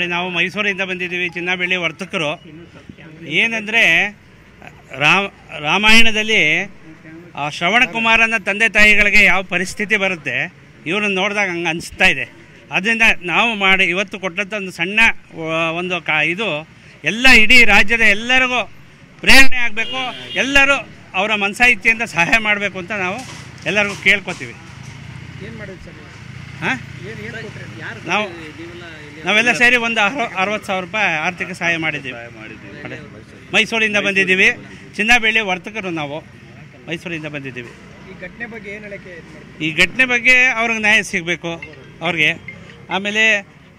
ನೋಡಿ, ನಾವು ಮೈಸೂರಿಂದ ಬಂದಿದ್ದೀವಿ, ಚಿನ್ನ ಬೆಳ್ಳಿ ವರ್ತಕರು. ಏನಂದರೆ ರಾಮಾಯಣದಲ್ಲಿ ಶ್ರವಣಕುಮಾರನ ತಂದೆ ತಾಯಿಗಳಿಗೆ ಯಾವ ಪರಿಸ್ಥಿತಿ ಬರುತ್ತೆ ಇವ್ರನ್ನ ನೋಡಿದಾಗ ಹಂಗೆ ಅನಿಸ್ತಾ ಇದೆ. ಅದರಿಂದ ನಾವು ಇವತ್ತು ಕೊಟ್ಟಂಥ ಒಂದು ಸಣ್ಣ ಇದು ಎಲ್ಲ ಇಡೀ ರಾಜ್ಯದ ಎಲ್ಲರಿಗೂ ಪ್ರೇರಣೆ ಆಗಬೇಕು. ಎಲ್ಲರೂ ಅವರ ಮನಸಾಹಿತ್ಯದಿಂದ ಸಹಾಯ ಮಾಡಬೇಕು ಅಂತ ನಾವು ಎಲ್ಲರಿಗೂ ಕೇಳ್ಕೊತೀವಿ. ನಾವೆಲ್ಲ ಸೇರಿ ಒಂದು 60,000 ರೂಪಾಯಿ ಆರ್ಥಿಕ ಸಹಾಯ ಮಾಡಿದ್ದೀವಿ. ಮೈಸೂರಿಂದ ಬಂದಿದ್ದೀವಿ, ಚಿನ್ನ ಬೆಳ್ಳಿ ವರ್ತಕರು ನಾವು ಮೈಸೂರಿಂದ ಬಂದಿದ್ದೀವಿ. ಈ ಘಟನೆ ಬಗ್ಗೆ ಅವ್ರಿಗೆ ನ್ಯಾಯ ಸಿಗಬೇಕು ಅವ್ರಿಗೆ. ಆಮೇಲೆ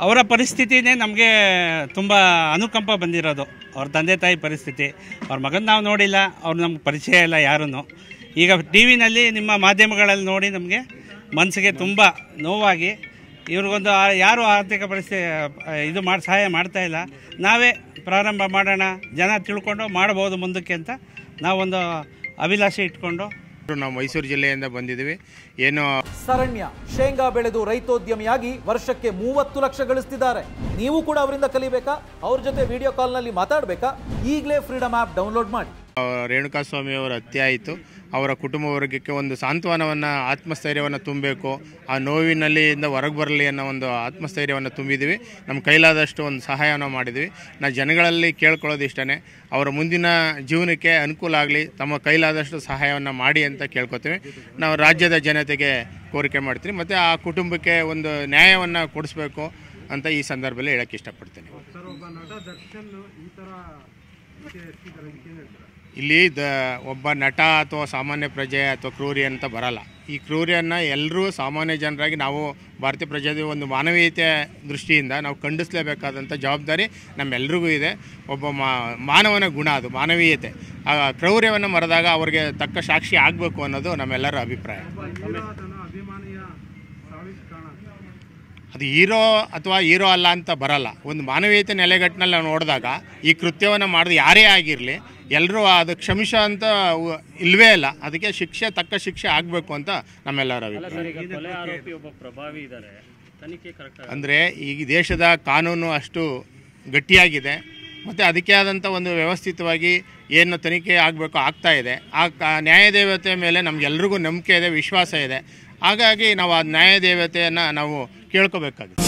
ಅವರ ಪರಿಸ್ಥಿತಿನೇ ನಮಗೆ ತುಂಬ ಅನುಕಂಪ ಬಂದಿರೋದು. ಅವ್ರ ತಂದೆ ತಾಯಿ ಪರಿಸ್ಥಿತಿ, ಅವ್ರ ಮಗನ ನಾವು ನೋಡಿಲ್ಲ, ಅವ್ರು ನಮ್ಗೆ ಪರಿಚಯ ಇಲ್ಲ ಯಾರೂ. ಈಗ ಟಿ ವಿನಲ್ಲಿ ನಿಮ್ಮ ಮಾಧ್ಯಮಗಳಲ್ಲಿ ನೋಡಿ ನಮಗೆ ಮನಸ್ಸಿಗೆ ತುಂಬ ನೋವಾಗಿ ಇವ್ರಿಗೊಂದು ಯಾರು ಆರ್ಥಿಕ ಪರಿಸ್ಥಿತಿ ಇದು ಸಹಾಯ ಮಾಡ್ತಾಯಿಲ್ಲ. ನಾವೇ ಪ್ರಾರಂಭ ಮಾಡೋಣ, ಜನ ತಿಳ್ಕೊಂಡು ಮಾಡ್ಬೋದು ಮುಂದಕ್ಕೆ ಅಂತ ನಾವೊಂದು ಅಭಿಲಾಷೆ ಇಟ್ಕೊಂಡು ನಾವು ಮೈಸೂರು ಜಿಲ್ಲೆಯಿಂದ ಬಂದಿದ್ದೀವಿ. ಏನು ಶರಣ್ಯ ಶೇಂಗಾ ಬೆಳೆದು ರೈತೋದ್ಯಮಿಯಾಗಿ ವರ್ಷಕ್ಕೆ 30 ಲಕ್ಷ ಗಳಿಸ್ತಿದ್ದಾರೆ. ನೀವು ಕೂಡ ಅವರಿಂದ ಕಲಿಬೇಕಾ? ಅವ್ರ ಜೊತೆ ವಿಡಿಯೋ ಕಾಲ್ನಲ್ಲಿ ಮಾತಾಡಬೇಕಾ? ಈಗಲೇ ಫ್ರೀಡಮ್ ಆ್ಯಪ್ ಡೌನ್ಲೋಡ್ ಮಾಡಿ. ರೇಣುಕಾಸ್ವಾಮಿ ಅವರ ಹತ್ಯೆ ಆಯಿತು. ಅವರ ಕುಟುಂಬ ವರ್ಗಕ್ಕೆ ಒಂದು ಸಾಂತ್ವನವನ್ನು, ಆತ್ಮಸ್ಥೈರ್ಯವನ್ನು ತುಂಬಬೇಕು, ಆ ನೋವಿನಲ್ಲಿ ಹೊರಗೆ ಬರಲಿ ಅನ್ನೋ ಒಂದು ಆತ್ಮಸ್ಥೈರ್ಯವನ್ನು ತುಂಬಿದ್ದೀವಿ. ನಮ್ಮ ಕೈಲಾದಷ್ಟು ಒಂದು ಸಹಾಯವನ್ನು ಮಾಡಿದ್ವಿ. ನಾವು ಜನಗಳಲ್ಲಿ ಕೇಳ್ಕೊಳ್ಳೋದು ಇಷ್ಟೇ, ಅವರ ಮುಂದಿನ ಜೀವನಕ್ಕೆ ಅನುಕೂಲ ಆಗಲಿ, ತಮ್ಮ ಕೈಲಾದಷ್ಟು ಸಹಾಯವನ್ನು ಮಾಡಿ ಅಂತ ಕೇಳ್ಕೊತೀವಿ. ನಾವು ರಾಜ್ಯದ ಜನತೆಗೆ ಕೋರಿಕೆ ಮಾಡ್ತೀವಿ, ಮತ್ತು ಆ ಕುಟುಂಬಕ್ಕೆ ಒಂದು ನ್ಯಾಯವನ್ನು ಕೊಡಿಸ್ಬೇಕು ಅಂತ ಈ ಸಂದರ್ಭದಲ್ಲಿ ಹೇಳೋಕ್ಕೆ ಇಷ್ಟಪಡ್ತೀನಿ. ಇಲ್ಲಿ ಒಬ್ಬ ನಟ ಅಥವಾ ಸಾಮಾನ್ಯ ಪ್ರಜೆ ಅಥವಾ ಕ್ರೂರಿ ಅಂತ ಬರಲ್ಲ. ಈ ಕ್ರೂರಿಯನ್ನು ಎಲ್ಲರೂ ಸಾಮಾನ್ಯ ಜನರಾಗಿ ನಾವು ಭಾರತೀಯ ಪ್ರಜೆ ಒಂದು ಮಾನವೀಯತೆ ದೃಷ್ಟಿಯಿಂದ ನಾವು ಖಂಡಿಸಲೇಬೇಕಾದಂಥ ಜವಾಬ್ದಾರಿ ನಮ್ಮೆಲ್ರಿಗೂ ಇದೆ. ಒಬ್ಬ ಮಾನವನ ಗುಣ ಅದು, ಮಾನವೀಯತೆ. ಆ ಕ್ರೌರ್ಯವನ್ನು ಮರೆದಾಗ ಅವ್ರಿಗೆ ತಕ್ಕ ಸಾಕ್ಷಿ ಆಗಬೇಕು ಅನ್ನೋದು ನಮ್ಮೆಲ್ಲರ ಅಭಿಪ್ರಾಯ. ಅದು ಹೀರೋ ಅಥವಾ ಹೀರೋ ಅಲ್ಲ ಅಂತ ಬರಲ್ಲ. ಒಂದು ಮಾನವೀಯತೆ ನೆಲೆಗಟ್ಟಿನಲ್ಲಿ ನಾವು ನೋಡಿದಾಗ ಈ ಕೃತ್ಯವನ್ನು ಮಾಡಿದ ಯಾರೇ ಆಗಿರಲಿ ಎಲ್ಲರೂ ಅದು ಕ್ಷಮಿಸೋ ಅಂತ ಇಲ್ಲವೇ ಇಲ್ಲ. ಅದಕ್ಕೆ ತಕ್ಕ ಶಿಕ್ಷೆ ಆಗಬೇಕು ಅಂತ ನಮ್ಮೆಲ್ಲರ ಅಂದರೆ ಈ ದೇಶದ ಕಾನೂನು ಅಷ್ಟು ಗಟ್ಟಿಯಾಗಿದೆ, ಮತ್ತು ಅದಕ್ಕೆ ಆದಂಥ ಒಂದು ವ್ಯವಸ್ಥಿತವಾಗಿ ಏನು ತನಿಖೆ ಆಗಬೇಕು ಆಗ್ತಾ ಇದೆ. ಆ ನ್ಯಾಯದೇವತೆ ಮೇಲೆ ನಮಗೆಲ್ರಿಗೂ ನಂಬಿಕೆ ಇದೆ, ವಿಶ್ವಾಸ ಇದೆ. ಹಾಗಾಗಿ ನಾವು ಆ ನ್ಯಾಯದೇವತೆಯನ್ನು ನಾವು ಕೇಳ್ಕೋಬೇಕಾಗಿದೆ.